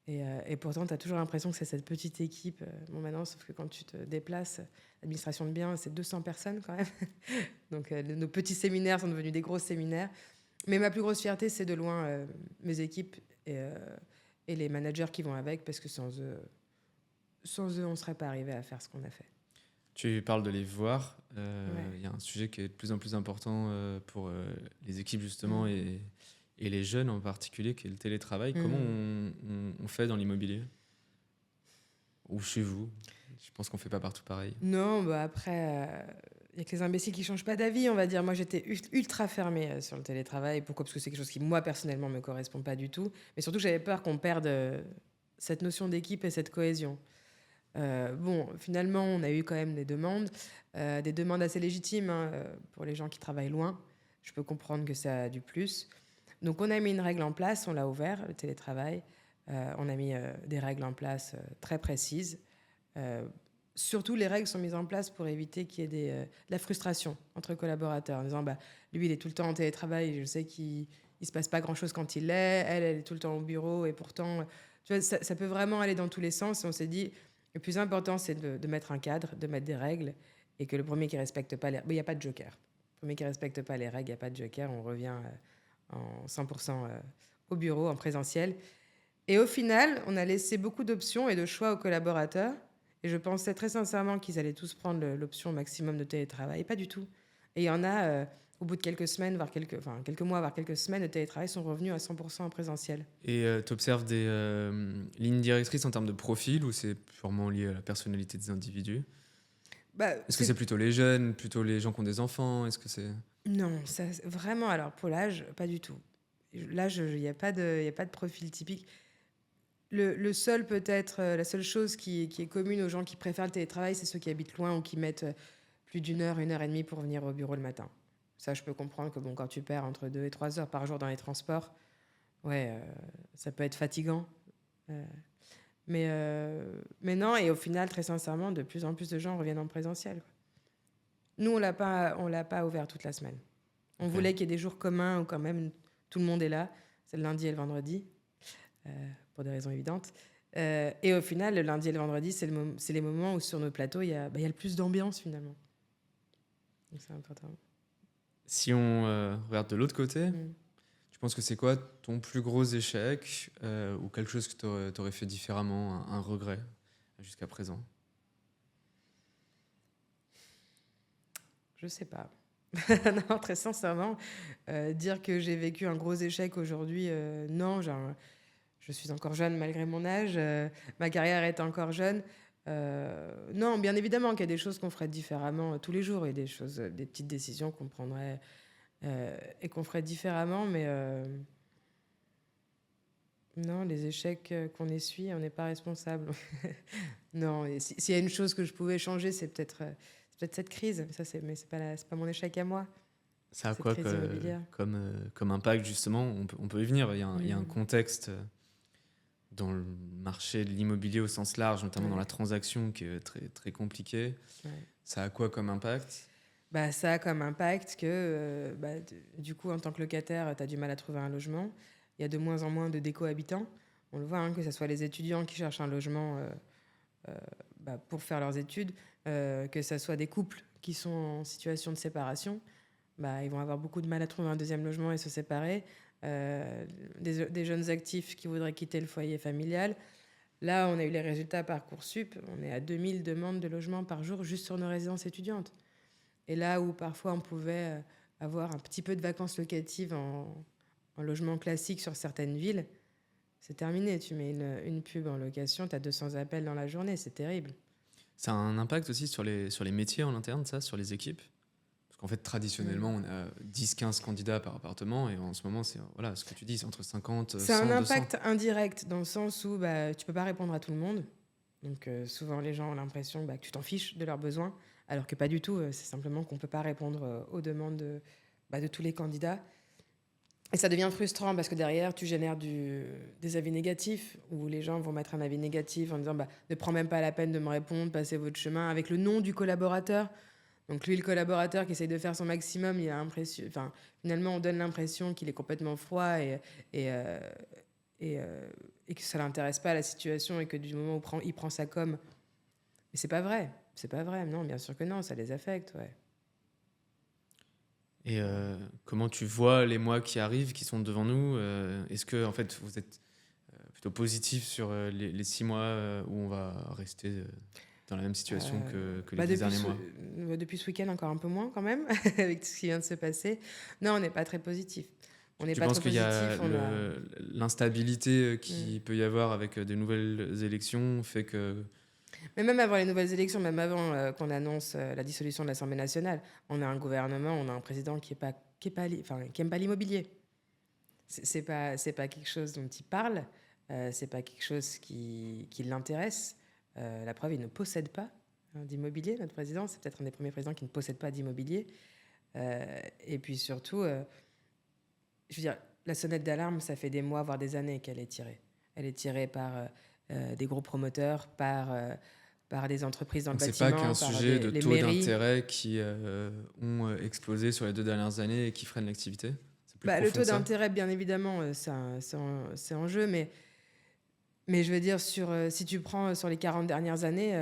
Et pourtant, tu as toujours l'impression que c'est cette petite équipe. Bon, maintenant, sauf que quand tu te déplaces, l'administration de biens, c'est 200 personnes quand même. Donc, nos petits séminaires sont devenus des gros séminaires. Mais ma plus grosse fierté, c'est de loin mes équipes et les managers qui vont avec, parce que sans eux, on ne serait pas arrivé à faire ce qu'on a fait. Tu parles de les voir. Ouais. Il y a un sujet qui est de plus en plus important pour les équipes justement Mm. et les jeunes en particulier, qui est le télétravail. Comment Mm. on fait dans l'immobilier? Ou chez vous? Je pense qu'on fait pas partout pareil. Non, bah après, il y a que les imbéciles qui changent pas d'avis, on va dire. Moi, j'étais ultra fermée sur le télétravail. Pourquoi? Parce que c'est quelque chose qui, moi, personnellement, me correspond pas du tout. Mais surtout, j'avais peur qu'on perde cette notion d'équipe et cette cohésion. Bon, finalement, on a eu quand même des demandes assez légitimes hein, pour les gens qui travaillent loin. Je peux comprendre que ça a du plus. Donc, on a mis une règle en place, on l'a ouvert, le télétravail. On a mis des règles en place très précises. Euh, Surtout, les règles sont mises en place pour éviter qu'il y ait de la frustration entre collaborateurs, en disant bah, lui, il est tout le temps en télétravail, je sais qu'il ne se passe pas grand-chose quand il l'est, elle est tout le temps au bureau, et pourtant, tu vois, ça peut vraiment aller dans tous les sens. Et on s'est dit, le plus important, c'est de mettre un cadre, de mettre des règles, et que le premier qui ne respecte pas les règles, il n'y a pas de joker. Le premier qui ne respecte pas les règles, il n'y a pas de joker, on revient en 100% au bureau, en présentiel. Et au final, on a laissé beaucoup d'options et de choix aux collaborateurs. Et je pensais très sincèrement qu'ils allaient tous prendre l'option maximum de télétravail. Et pas du tout. Et il y en a, au bout de quelques semaines, quelques mois, voire quelques semaines, le télétravail sont revenus à 100% en présentiel. Et tu observes des lignes directrices en termes de profil ou c'est purement lié à la personnalité des individus? Bah, Est-ce que c'est plutôt les jeunes, plutôt les gens qui ont des enfants? Est-ce que c'est... Non, ça, vraiment, alors pour l'âge, pas du tout. L'âge, il n'y a pas y a pas de profil typique. Le seul peut-être, la seule chose qui est commune aux gens qui préfèrent le télétravail, c'est ceux qui habitent loin ou qui mettent plus une heure et demie pour venir au bureau le matin. Ça, je peux comprendre que bon, quand tu perds entre 2 et 3 heures par jour dans les transports, ouais, ça peut être fatigant. Euh, mais non, et au final, très sincèrement, de plus en plus de gens reviennent en présentiel, quoi. Nous, on l'a pas ouvert toute la semaine. On Ok. voulait qu'il y ait des jours communs où quand même tout le monde est là. C'est le lundi et le vendredi, euh, pour des raisons évidentes. Et au final, le lundi et le vendredi, c'est les moments où sur nos plateaux, il y a le plus d'ambiance finalement. Donc c'est important. Si on regarde de l'autre côté, Mm. tu penses que c'est quoi ton plus gros échec ou quelque chose que tu aurais fait différemment, un regret jusqu'à présent? Je sais pas. Non, très sincèrement, dire que j'ai vécu un gros échec aujourd'hui, non. Genre, je suis encore jeune malgré mon âge, ma carrière est encore jeune. Non, bien évidemment qu'il y a des choses qu'on ferait différemment tous les jours et des choses, des petites décisions qu'on prendrait et qu'on ferait différemment, mais non, les échecs qu'on essuie, on n'est pas responsable. Non, et s'il y a une chose que je pouvais changer, c'est peut-être cette crise. Mais c'est pas mon échec à moi, Ça a cette quoi crise immobilière. comme impact justement? On peut y venir. Il y a un Mm. contexte dans le marché de l'immobilier au sens large, notamment dans Ouais, la transaction, qui est très, très compliqué. ouais. Ça a quoi comme impact? Bah, ça a comme impact que, du coup, en tant que locataire, tu as du mal à trouver un logement. Il y a de moins en moins de déco-habitants. On le voit, hein, que ce soit les étudiants qui cherchent un logement pour faire leurs études, que ce soit des couples qui sont en situation de séparation. Bah, ils vont avoir beaucoup de mal à trouver un deuxième logement et se séparer. Des jeunes actifs qui voudraient quitter le foyer familial. Là, on a eu les résultats Parcoursup. On est à 2000 demandes de logement par jour juste sur nos résidences étudiantes. Et là où parfois on pouvait avoir un petit peu de vacances locatives en logement classique sur certaines villes, c'est terminé. Tu mets une pub en location, tu as 200 appels dans la journée, c'est terrible. Ça a un impact aussi sur les métiers en interne, ça, sur les équipes? Parce qu'en fait, Mm. traditionnellement, on a 10-15 candidats par appartement et en ce moment, c'est voilà, ce que tu dis, c'est entre 50, C'est un 100, 200. impact indirect dans le sens où bah, tu peux pas répondre à tout le monde. Donc souvent les gens ont l'impression que tu t'en fiches de leurs besoins, alors que pas du tout. C'est simplement qu'on peut pas répondre aux demandes de tous les candidats. Et ça devient frustrant parce que derrière, tu génères des avis négatifs où les gens vont mettre un avis négatif en disant ne prends même pas la peine de me répondre, passez votre chemin avec le nom du collaborateur. Donc lui, le collaborateur qui essaye de faire son maximum, il a l'impression, enfin, finalement, on donne l'impression qu'il est complètement froid et, euh, et que ça l'intéresse pas la situation et que du moment où il prend sa com. Mais c'est pas vrai. C'est pas vrai. Non, bien sûr que non, ça les affecte, ouais. Et comment tu vois les mois qui arrivent, qui sont devant nous? Est-ce que en fait, vous êtes plutôt positif sur les 6 mois où on va rester dans la même situation que les Bah 10 derniers mois. depuis ce week-end, encore un peu moins quand même, avec tout ce qui vient de se passer. Non, on n'est pas très positif. On n'est Tu pas penses très qu'il y a positif. On a... l'instabilité qui Mm. peut y avoir avec des nouvelles élections fait que... Mais même avant les nouvelles élections, même avant qu'on annonce la dissolution de l'Assemblée nationale, on a un gouvernement, on a un président qui aime pas l'immobilier. C'est pas quelque chose dont il parle, c'est pas quelque chose qui l'intéresse. La preuve, il ne possède pas d'immobilier, notre président. C'est peut-être un des premiers présidents qui ne possède pas d'immobilier. Et puis surtout, je veux dire, la sonnette d'alarme, ça fait des mois, voire des années qu'elle est tirée. Elle est tirée par des gros promoteurs, par des entreprises dans le Donc c'est pas bâtiment, qu'un par sujet de les taux mairies. d'intérêt qui ont explosé sur les 2 dernières années et qui freinent l'activité. C'est plus Bah, le profond taux que ça. d'intérêt, bien évidemment, c'est en jeu, mais je veux dire, si tu prends sur les 40 dernières années,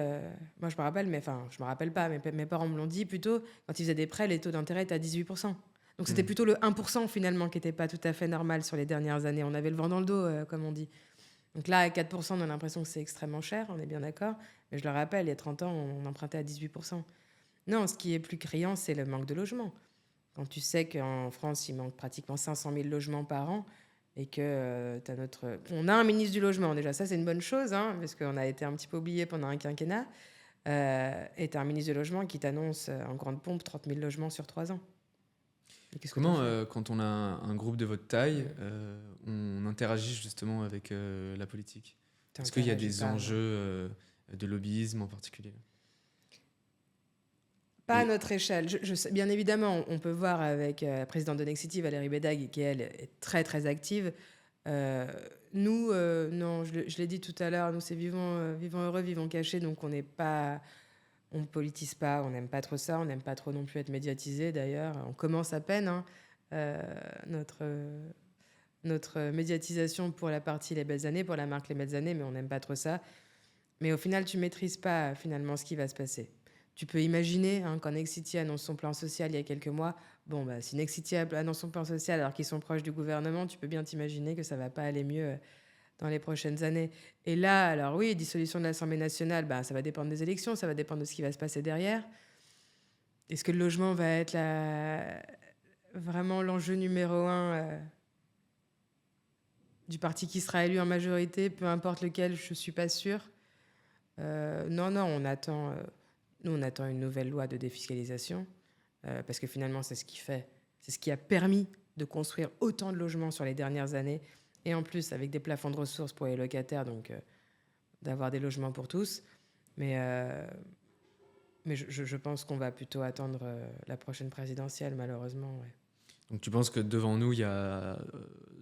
moi je me rappelle, mais enfin, je me rappelle pas, mes parents me l'ont dit plutôt, quand ils faisaient des prêts, les taux d'intérêt étaient à 18%. Donc c'était Mm. plutôt le 1% finalement qui n'était pas tout à fait normal sur les dernières années. On avait le vent dans le dos, comme on dit. Donc là, à 4%, on a l'impression que c'est extrêmement cher, on est bien d'accord. Mais je le rappelle, il y a 30 ans, on empruntait à 18%. Non, ce qui est plus criant, c'est le manque de logement. Quand tu sais qu'en France, il manque pratiquement 500 000 logements par an et que on a un ministre du logement, déjà, ça c'est une bonne chose, hein, parce qu'on a été un petit peu oublié pendant un quinquennat, et tu as un ministre du logement qui t'annonce en grande pompe 30 000 logements sur 3 ans. Et qu'est-ce que t'en Comment, fais? quand on a un groupe de votre taille, on interagit justement avec la politique? Est-ce qu'il y a T'interagis des pas, non. enjeux de lobbyisme en particulier? Pas à Et notre échelle. Je sais, bien évidemment, on peut voir avec la présidente de Nexity, Valérie Bédag, qui elle est très très active. Euh, Nous, non, je l'ai dit tout à l'heure, nous c'est vivons heureux, vivons cachés, donc on ne politise pas, on n'aime pas trop ça, on n'aime pas trop non plus être médiatisé d'ailleurs. On commence à peine hein, euh, notre, notre médiatisation pour la partie Les Belles Années, pour la marque Les Belles Années, mais on n'aime pas trop ça. Mais au final, tu maîtrises pas finalement ce qui va se passer. Tu peux imaginer, hein, quand Nexity annonce son plan social il y a quelques mois, bon, bah, si Nexity annonce son plan social alors qu'ils sont proches du gouvernement, tu peux bien t'imaginer que ça va pas aller mieux dans les prochaines années. Et là, alors oui, dissolution de l'Assemblée nationale, bah, ça va dépendre des élections, ça va dépendre de ce qui va se passer derrière. Est-ce que le logement va être vraiment l'enjeu numéro un du parti qui sera élu en majorité, peu importe lequel, je ne suis pas sûre. Non, non, nous, on attend une nouvelle loi de défiscalisation, parce que finalement, c'est ce qui a permis de construire autant de logements sur les dernières années, et en plus avec des plafonds de ressources pour les locataires, donc d'avoir des logements pour tous. Mais, je pense qu'on va plutôt attendre la prochaine présidentielle, malheureusement. Ouais. donc tu penses que devant nous, il y a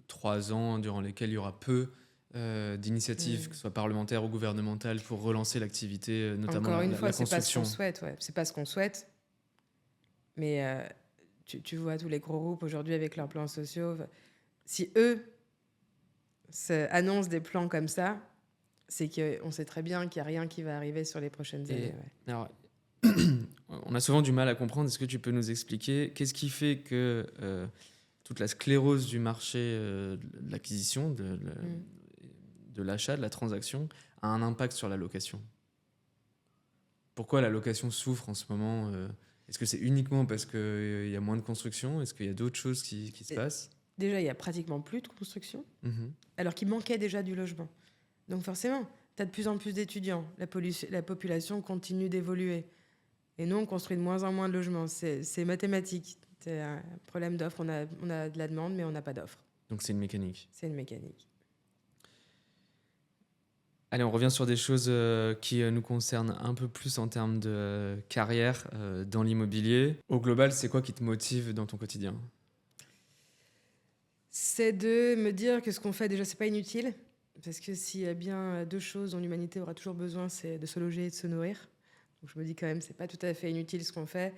3 ans durant lesquels il y aura peu d'initiatives, que ce soit parlementaires ou gouvernementales, pour relancer l'activité, notamment Encore une fois, la c'est pas ce qu'on construction? souhaite. Ouais. C'est pas ce qu'on souhaite. Mais tu vois tous les gros groupes aujourd'hui avec leurs plans sociaux. Si eux annoncent des plans comme ça, c'est qu'on sait très bien qu'il n'y a rien qui va arriver sur les prochaines Et années. Ouais. alors, on a souvent du mal à comprendre. Est-ce que tu peux nous expliquer qu'est-ce qui fait que toute la sclérose du marché de l'acquisition, Mm. de l'achat, de la transaction, a un impact sur la location? Pourquoi la location souffre en ce moment? Est-ce que c'est uniquement parce qu'il y a moins de construction? Est-ce qu'il y a d'autres choses qui se Et passent? déjà, il n'y a pratiquement plus de construction, Mhm. alors qu'il manquait déjà du logement. Donc forcément, tu as de plus en plus d'étudiants. La population continue d'évoluer. Et nous, on construit de moins en moins de logements. C'est mathématique. C'est un problème d'offre. On a de la demande, mais on n'a pas d'offre. Donc c'est une mécanique. C'est une mécanique. Allez, on revient sur des choses qui nous concernent un peu plus en termes de carrière dans l'immobilier. Au global, c'est quoi qui te motive dans ton quotidien? C'est de me dire que ce qu'on fait, déjà, c'est pas inutile. Parce que s'il y a bien deux choses dont l'humanité aura toujours besoin, c'est de se loger et de se nourrir. Donc je me dis quand même, c'est pas tout à fait inutile ce qu'on fait.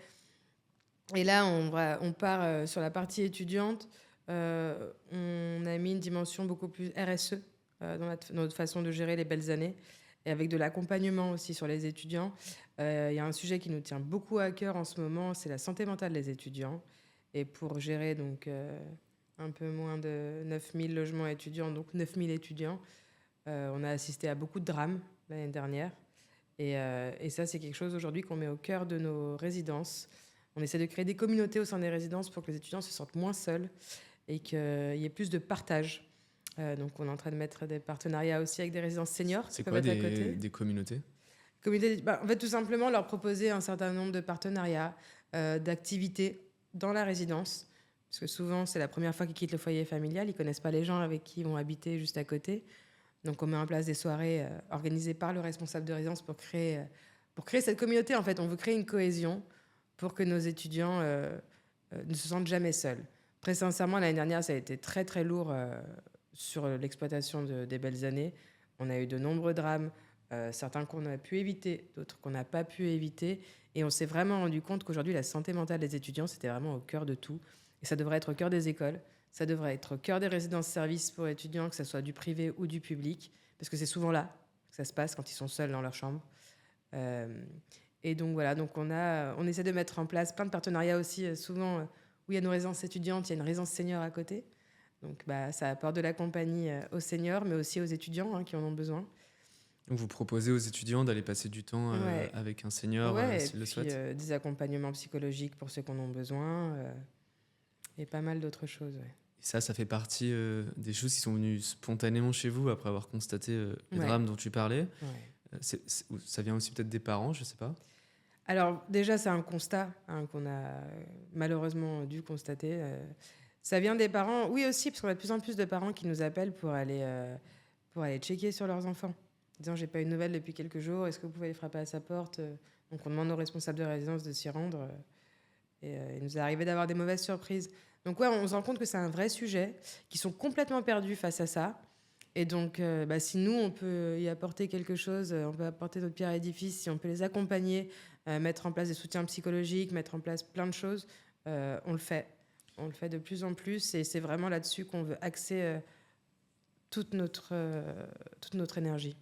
Et là, on part sur la partie étudiante. On a mis une dimension beaucoup plus RSE dans notre façon de gérer les belles années. Et avec de l'accompagnement aussi sur les étudiants. Il y a un sujet qui nous tient beaucoup à cœur en ce moment, c'est la santé mentale des étudiants. Et pour gérer donc un peu moins de 9000 logements étudiants, donc 9000 étudiants, on a assisté à beaucoup de drames l'année dernière. Et ça, c'est quelque chose aujourd'hui qu'on met au cœur de nos résidences. On essaie de créer des communautés au sein des résidences pour que les étudiants se sentent moins seuls et qu'il y ait plus de partage. Donc, on est en train de mettre des partenariats aussi avec des résidences seniors qui C'est peuvent quoi être à côté. des communautés? En fait, tout simplement leur proposer un certain nombre de partenariats, d'activités dans la résidence. Parce que souvent, c'est la première fois qu'ils quittent le foyer familial. Ils ne connaissent pas les gens avec qui ils vont habiter juste à côté. Donc, on met en place des soirées organisées par le responsable de résidence pour créer cette communauté. En fait, on veut créer une cohésion pour que nos étudiants ne se sentent jamais seuls. Très sincèrement, l'année dernière, ça a été très, très lourd sur l'exploitation des belles années. On a eu de nombreux drames, certains qu'on a pu éviter, d'autres qu'on n'a pas pu éviter. Et on s'est vraiment rendu compte qu'aujourd'hui, la santé mentale des étudiants, c'était vraiment au cœur de tout. Et ça devrait être au cœur des écoles, ça devrait être au cœur des résidences-services pour étudiants, que ce soit du privé ou du public, parce que c'est souvent là que ça se passe quand ils sont seuls dans leur chambre. Euh, et donc voilà, donc on essaie de mettre en place plein de partenariats aussi, souvent où il y a nos résidences étudiantes, il y a une résidence senior à côté. Donc ça apporte de la compagnie aux seniors, mais aussi aux étudiants qui en ont besoin. Donc vous proposez aux étudiants d'aller passer du temps Ouais. avec un senior Ouais, et s'ils le puis souhaitent. des accompagnements psychologiques pour ceux qui en ont besoin, et pas mal d'autres choses. Ouais. Et ça fait partie des choses qui sont venues spontanément chez vous après avoir constaté le Ouais. drame dont tu parlais. Ouais. Ça vient aussi peut-être des parents, je sais pas. Alors déjà, c'est un constat qu'on a malheureusement dû constater. Ça vient des parents, oui aussi, parce qu'on a de plus en plus de parents qui nous appellent pour aller checker sur leurs enfants. Disant, j'ai pas eu de nouvelles depuis quelques jours, est-ce que vous pouvez aller frapper à sa porte? Donc on demande aux responsables de résidence de s'y rendre. Et il nous est arrivé d'avoir des mauvaises surprises. Donc ouais, on se rend compte que c'est un vrai sujet, qu'ils sont complètement perdus face à ça. Et donc, si nous, on peut y apporter quelque chose, on peut apporter notre pierre à l'édifice, si on peut les accompagner, mettre en place des soutiens psychologiques, mettre en place plein de choses, on le fait. On le fait de plus en plus et c'est vraiment là-dessus qu'on veut axer toute notre énergie.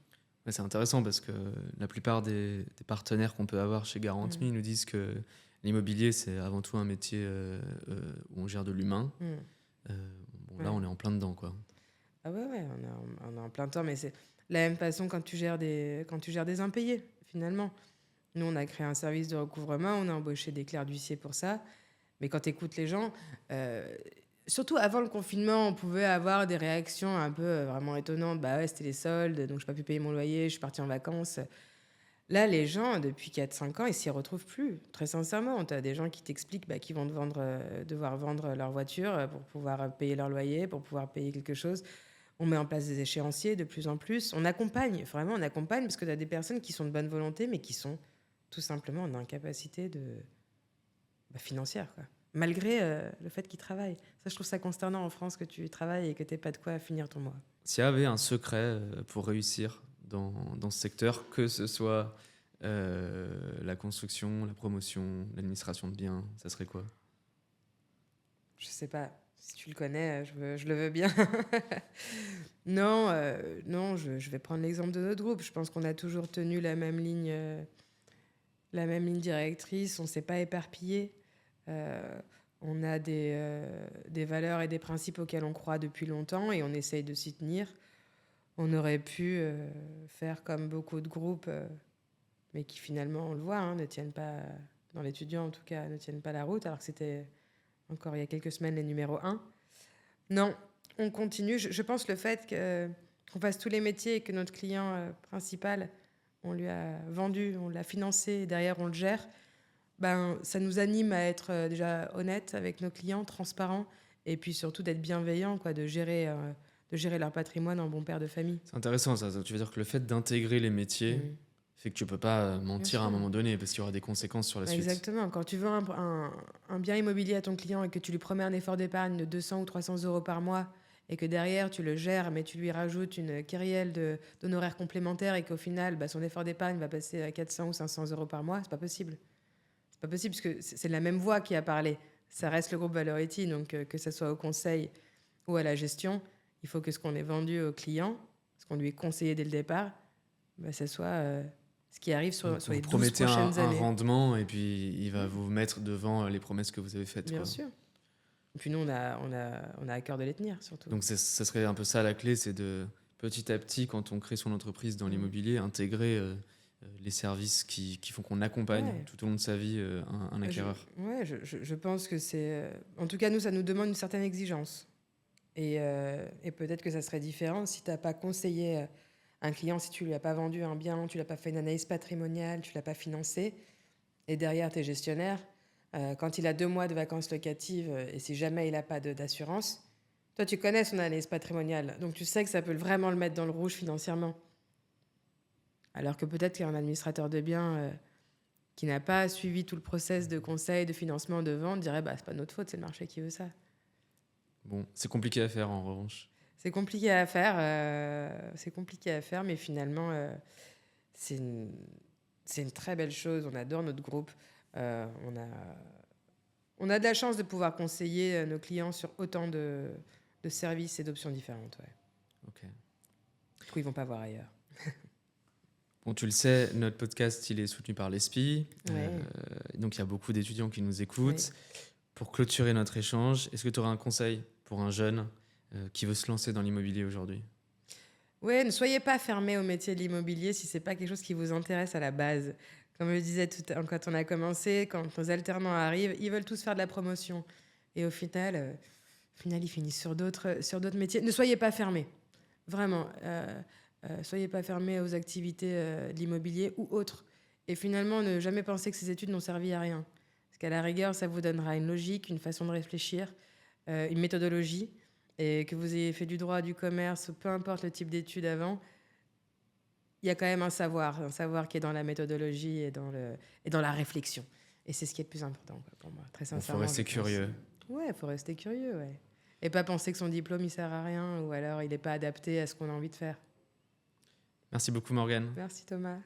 Ouais, c'est intéressant parce que la plupart des partenaires qu'on peut avoir chez Garant Me nous disent que l'immobilier, c'est avant tout un métier où on gère de l'humain. Là, on est en plein dedans, quoi. Ah ouais, on est en plein temps, mais c'est la même façon quand tu gères des impayés, finalement. Nous, on a créé un service de recouvrement, on a embauché des clercs d'huissier pour ça. Mais quand tu écoutes les gens, surtout avant le confinement, on pouvait avoir des réactions un peu vraiment étonnantes. Bah ouais, c'était les soldes, donc je n'ai pas pu payer mon loyer, je suis partie en vacances. Là, les gens, depuis 4-5 ans, ils s'y retrouvent plus. Très sincèrement, tu as des gens qui t'expliquent qu'ils vont devoir vendre leur voiture pour pouvoir payer leur loyer, pour pouvoir payer quelque chose. On met en place des échéanciers de plus en plus. On accompagne, vraiment, on accompagne parce que tu as des personnes qui sont de bonne volonté, mais qui sont tout simplement en incapacité financière, quoi. Malgré le fait qu'ils travaillent. Ça, je trouve ça consternant en France que tu travailles et que tu n'aies pas de quoi finir ton mois. S'il y avait un secret pour réussir dans ce secteur, que ce soit la construction, la promotion, l'administration de biens, ça serait quoi? Je sais pas. Si tu le connais, je le veux bien. Non, je vais prendre l'exemple de notre groupe. Je pense qu'on a toujours tenu la même ligne directrice. On ne s'est pas éparpillé. On a des valeurs et des principes auxquels on croit depuis longtemps et on essaye de s'y tenir. On aurait pu faire comme beaucoup de groupes, mais qui finalement, on le voit, ne tiennent pas, dans l'étudiant en tout cas, ne tiennent pas la route, alors que c'était encore il y a quelques semaines les numéros 1. Non, on continue. Je pense le fait qu'on fasse tous les métiers et que notre client principal, on lui a vendu, on l'a financé, et derrière on le gère, ça nous anime à être déjà honnête avec nos clients, transparents, et puis surtout d'être bienveillant, de gérer leur patrimoine en bon père de famille. C'est intéressant ça. Tu veux dire que le fait d'intégrer les métiers fait que tu peux pas mentir à un moment donné parce qu'il y aura des conséquences sur la suite. Exactement. Quand tu vends un bien immobilier à ton client et que tu lui promets un effort d'épargne de 200 ou 300 euros par mois et que derrière tu le gères mais tu lui rajoutes une kyrielle d'honoraires complémentaires et qu'au final son effort d'épargne va passer à 400 ou 500 euros par mois, c'est pas possible. C'est pas possible parce que c'est la même voix qui a parlé. Ça reste le groupe Valority, donc que ce soit au conseil ou à la gestion, il faut que ce qu'on ait vendu au client, ce qu'on lui ait conseillé dès le départ, ça soit ce qui arrive sur les 12 prochaines années. Vous promettez un rendement et puis il va vous mettre devant les promesses que vous avez faites. Bien sûr. Et puis nous, on a à cœur de les tenir, surtout. Donc ça serait un peu ça la clé, c'est de petit à petit, quand on crée son entreprise dans l'immobilier, intégrer les services qui font qu'on accompagne Ouais. tout au long de sa vie un acquéreur. Je pense que c'est... En tout cas, nous, ça nous demande une certaine exigence. Et peut-être que ça serait différent si tu n'as pas conseillé un client, si tu lui as pas vendu un bien, tu l'as pas fait une analyse patrimoniale, tu l'as pas financé, et derrière, tu es gestionnaire. Quand il a 2 mois de vacances locatives et si jamais il n'a pas d'assurance, toi, tu connais son analyse patrimoniale, donc tu sais que ça peut vraiment le mettre dans le rouge financièrement. Alors que peut-être qu'un administrateur de biens qui n'a pas suivi tout le process de conseil, de financement, de vente, dirait bah, c'est pas notre faute, c'est le marché qui veut ça. Bon, c'est compliqué à faire en revanche. C'est compliqué à faire, mais finalement, c'est une très belle chose. On adore notre groupe. On a de la chance de pouvoir conseiller nos clients sur autant de services et d'options différentes. Ouais. Ok. Du coup, ils vont pas voir ailleurs. Bon, tu le sais, notre podcast, il est soutenu par l'ESPI. Ouais. Donc, il y a beaucoup d'étudiants qui nous écoutent. Oui. Pour clôturer notre échange, est-ce que tu aurais un conseil pour un jeune qui veut se lancer dans l'immobilier aujourd'hui? Ouais, ne soyez pas fermés au métier de l'immobilier si c'est pas quelque chose qui vous intéresse à la base. Comme je le disais quand on a commencé, quand nos alternants arrivent, ils veulent tous faire de la promotion. Et au final, ils finissent sur d'autres métiers. Ne soyez pas fermés. Vraiment. Soyez pas fermés aux activités de l'immobilier ou autres. Et finalement, ne jamais penser que ces études n'ont servi à rien. Parce qu'à la rigueur, ça vous donnera une logique, une façon de réfléchir, une méthodologie. Et que vous ayez fait du droit, du commerce, peu importe le type d'études avant, il y a quand même un savoir qui est dans la méthodologie et dans la réflexion. Et c'est ce qui est le plus important quoi, pour moi, très Il sincèrement. faut rester curieux. Ouais, il faut rester curieux, ouais. Et pas penser que son diplôme, il sert à rien ou alors il n'est pas adapté à ce qu'on a envie de faire. Merci beaucoup, Morgane. Merci Thomas.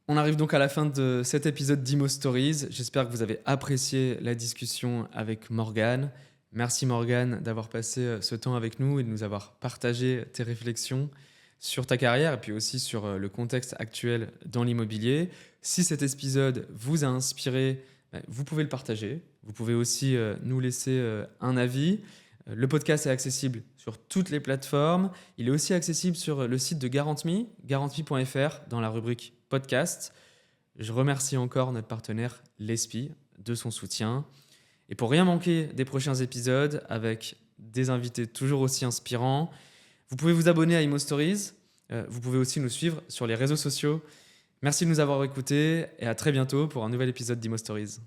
On arrive donc à la fin de cet épisode d'Imo Stories. J'espère que vous avez apprécié la discussion avec Morgane. Merci Morgane d'avoir passé ce temps avec nous et de nous avoir partagé tes réflexions sur ta carrière et puis aussi sur le contexte actuel dans l'immobilier. Si cet épisode vous a inspiré, vous pouvez le partager. Vous pouvez aussi nous laisser un avis. Le podcast est accessible sur toutes les plateformes. Il est aussi accessible sur le site de GarantMe, garantme.fr, dans la rubrique podcast. Je remercie encore notre partenaire l'ESPI de son soutien. Et pour rien manquer des prochains épisodes avec des invités toujours aussi inspirants, vous pouvez vous abonner à Imo Stories. Vous pouvez aussi nous suivre sur les réseaux sociaux. Merci de nous avoir écoutés et à très bientôt pour un nouvel épisode d'Imo Stories.